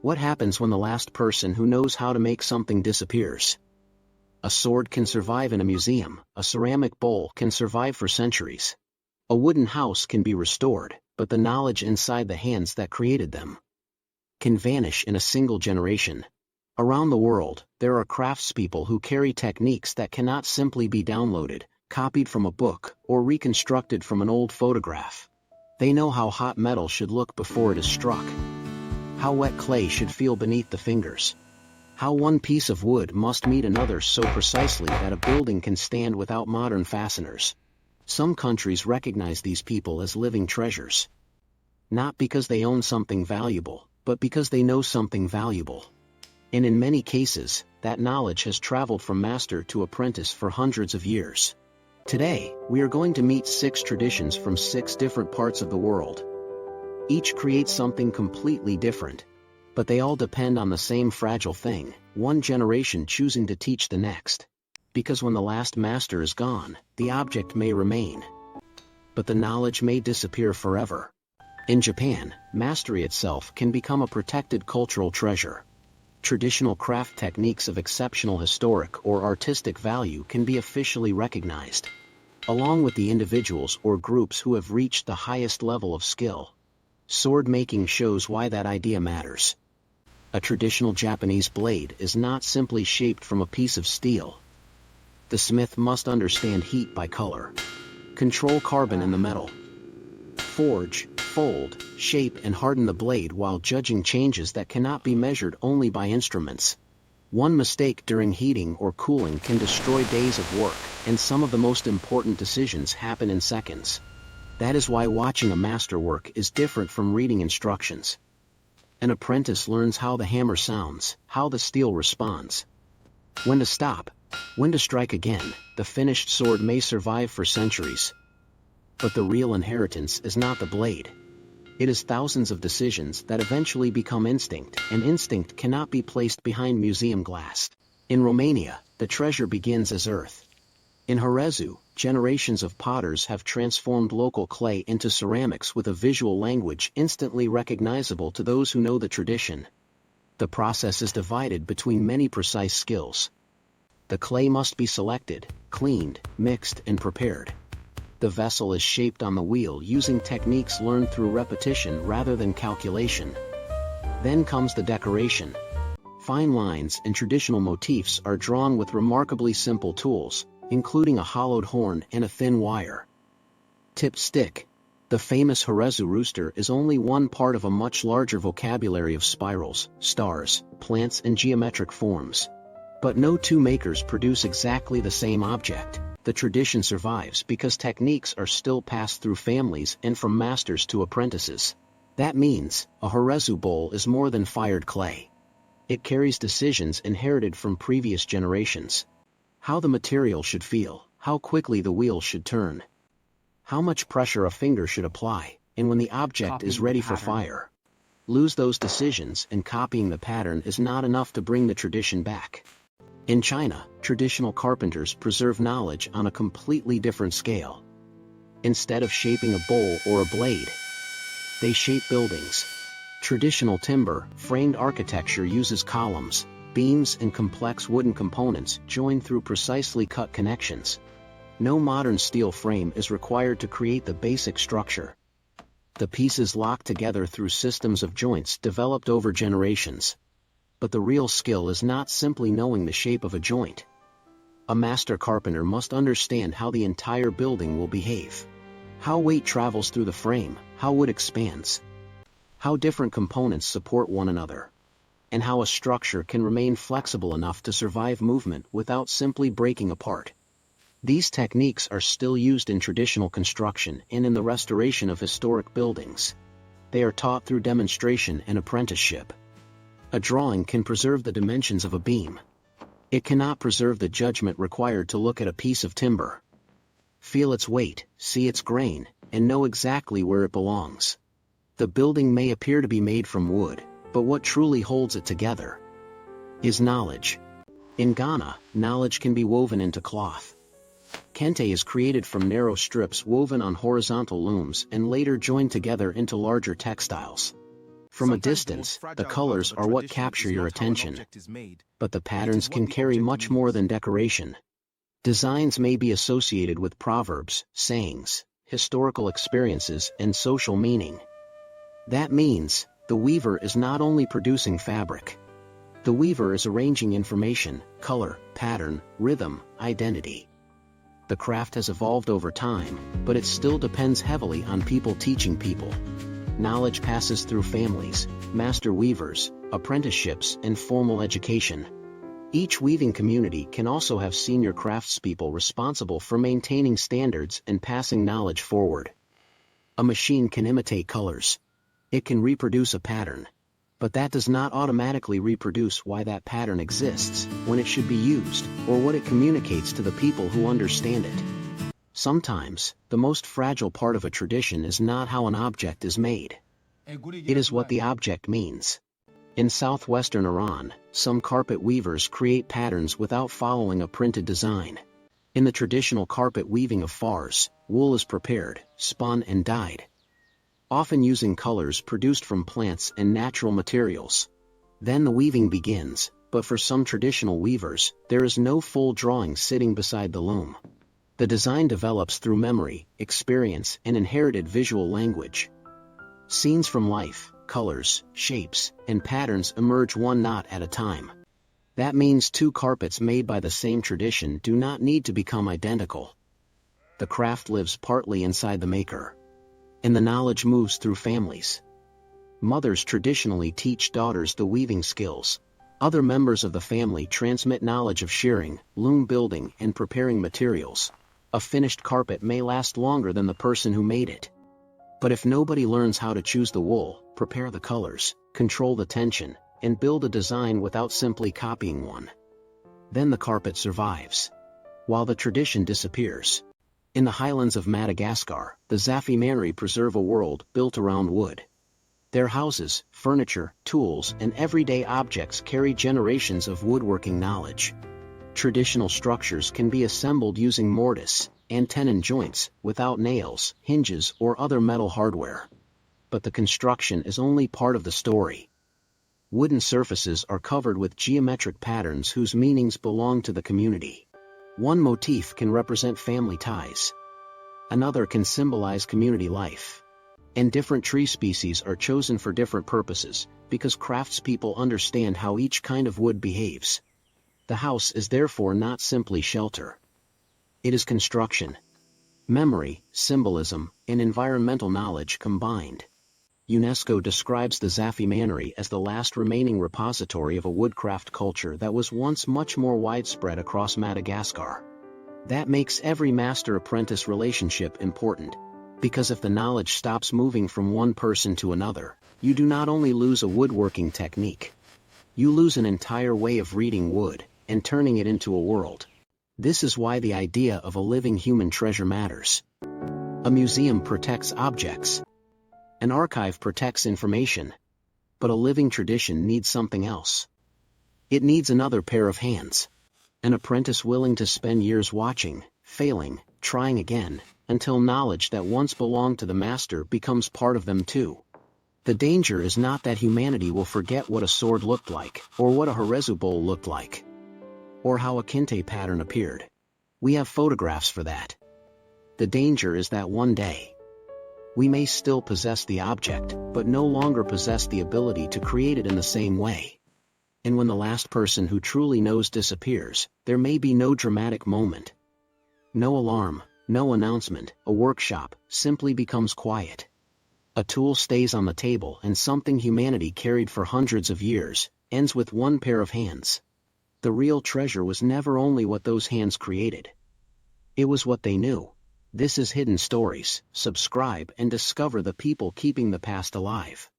What happens when the last person who knows how to make something disappears? A sword can survive in a museum, a ceramic bowl can survive for centuries. A wooden house can be restored, but the knowledge inside the hands that created them can vanish in a single generation. Around the world, there are craftspeople who carry techniques that cannot simply be downloaded, copied from a book, or reconstructed from an old photograph. They know how hot metal should look before it is struck, how wet clay should feel beneath the fingers, how one piece of wood must meet another so precisely that a building can stand without modern fasteners. Some countries recognize these people as living treasures. Not because they own something valuable, but because they know something valuable. And in many cases, that knowledge has traveled from master to apprentice for hundreds of years. Today, we are going to meet 6 traditions from 6 different parts of the world. Each creates something completely different, but they all depend on the same fragile thing, one generation choosing to teach the next. Because when the last master is gone, the object may remain, but the knowledge may disappear forever. In Japan, mastery itself can become a protected cultural treasure. Traditional craft techniques of exceptional historic or artistic value can be officially recognized, along with the individuals or groups who have reached the highest level of skill. Sword making shows why that idea matters. A traditional Japanese blade is not simply shaped from a piece of steel. The smith must understand heat by color, control carbon in the metal, forge, fold, shape and harden the blade while judging changes that cannot be measured only by instruments. One mistake during heating or cooling can destroy days of work, and some of the most important decisions happen in seconds. That is why watching a masterwork is different from reading instructions. An apprentice learns how the hammer sounds, how the steel responds, when to stop, when to strike again. The finished sword may survive for centuries, but the real inheritance is not the blade. It is thousands of decisions that eventually become instinct, and instinct cannot be placed behind museum glass. In Romania, the treasure begins as earth. In Horezu, generations of potters have transformed local clay into ceramics with a visual language instantly recognizable to those who know the tradition. The process is divided between many precise skills. The clay must be selected, cleaned, mixed, and prepared. The vessel is shaped on the wheel using techniques learned through repetition rather than calculation. Then comes the decoration. Fine lines and traditional motifs are drawn with remarkably simple tools, including a hollowed horn and a thin wire tipped stick. The famous Horezu rooster is only one part of a much larger vocabulary of spirals, stars, plants and geometric forms. But no two makers produce exactly the same object. The tradition survives because techniques are still passed through families and from masters to apprentices. That means, a Horezu bowl is more than fired clay. It carries decisions inherited from previous generations. How the material should feel, how quickly the wheel should turn, how much pressure a finger should apply, and when the object is ready for fire. Lose those decisions and copying the pattern is not enough to bring the tradition back. In China, traditional carpenters preserve knowledge on a completely different scale. Instead of shaping a bowl or a blade, they shape buildings. Traditional timber, framed architecture uses columns, beams and complex wooden components joined through precisely cut connections. No modern steel frame is required to create the basic structure. The pieces lock together through systems of joints developed over generations. But the real skill is not simply knowing the shape of a joint. A master carpenter must understand how the entire building will behave, how weight travels through the frame, how wood expands, how different components support one another, and how a structure can remain flexible enough to survive movement without simply breaking apart. These techniques are still used in traditional construction and in the restoration of historic buildings. They are taught through demonstration and apprenticeship. A drawing can preserve the dimensions of a beam. It cannot preserve the judgment required to look at a piece of timber, feel its weight, see its grain, and know exactly where it belongs. The building may appear to be made from wood, but what truly holds it together is knowledge. In Ghana, knowledge can be woven into cloth. Kente is created from narrow strips woven on horizontal looms and later joined together into larger textiles. From a distance, the colors are what capture your attention, but the patterns can carry much more than decoration. Designs may be associated with proverbs, sayings, historical experiences, and social meaning. That means, the weaver is not only producing fabric. The weaver is arranging information, color, pattern, rhythm, identity. The craft has evolved over time, but it still depends heavily on people teaching people. Knowledge passes through families, master weavers, apprenticeships, and formal education. Each weaving community can also have senior craftspeople responsible for maintaining standards and passing knowledge forward. A machine can imitate colors. It can reproduce a pattern. But that does not automatically reproduce why that pattern exists, when it should be used, or what it communicates to the people who understand it. Sometimes, the most fragile part of a tradition is not how an object is made. It is what the object means. In southwestern Iran, some carpet weavers create patterns without following a printed design. In the traditional carpet weaving of Fars, wool is prepared, spun and dyed, often using colors produced from plants and natural materials. Then the weaving begins, but for some traditional weavers, there is no full drawing sitting beside the loom. The design develops through memory, experience, and inherited visual language. Scenes from life, colors, shapes, and patterns emerge one knot at a time. That means two carpets made by the same tradition do not need to become identical. The craft lives partly inside the maker, and the knowledge moves through families. Mothers traditionally teach daughters the weaving skills. Other members of the family transmit knowledge of shearing, loom building, and preparing materials. A finished carpet may last longer than the person who made it. But if nobody learns how to choose the wool, prepare the colors, control the tension, and build a design without simply copying one, then the carpet survives, while the tradition disappears. In the highlands of Madagascar, the Zafi Manri preserve a world built around wood. Their houses, furniture, tools, and everyday objects carry generations of woodworking knowledge. Traditional structures can be assembled using mortise and tenon joints, without nails, hinges, or other metal hardware. But the construction is only part of the story. Wooden surfaces are covered with geometric patterns whose meanings belong to the community. One motif can represent family ties. Another can symbolize community life. And different tree species are chosen for different purposes, because craftspeople understand how each kind of wood behaves. The house is therefore not simply shelter. It is construction, memory, symbolism, and environmental knowledge combined. UNESCO describes the Zafi Manri as the last remaining repository of a woodcraft culture that was once much more widespread across Madagascar. That makes every master-apprentice relationship important, because if the knowledge stops moving from one person to another, you do not only lose a woodworking technique, you lose an entire way of reading wood and turning it into a world. This is why the idea of a living human treasure matters. A museum protects objects. An archive protects information. But a living tradition needs something else. It needs another pair of hands. An apprentice willing to spend years watching, failing, trying again, until knowledge that once belonged to the master becomes part of them too. The danger is not that humanity will forget what a sword looked like, or what a Horezu bowl looked like, or how a kente pattern appeared. We have photographs for that. The danger is that one day, we may still possess the object, but no longer possess the ability to create it in the same way. And when the last person who truly knows disappears, there may be no dramatic moment. No alarm, no announcement, a workshop simply becomes quiet. A tool stays on the table and something humanity carried for hundreds of years, ends with one pair of hands. The real treasure was never only what those hands created. It was what they knew. This is Hidden Stories. Subscribe and discover the people keeping the past alive.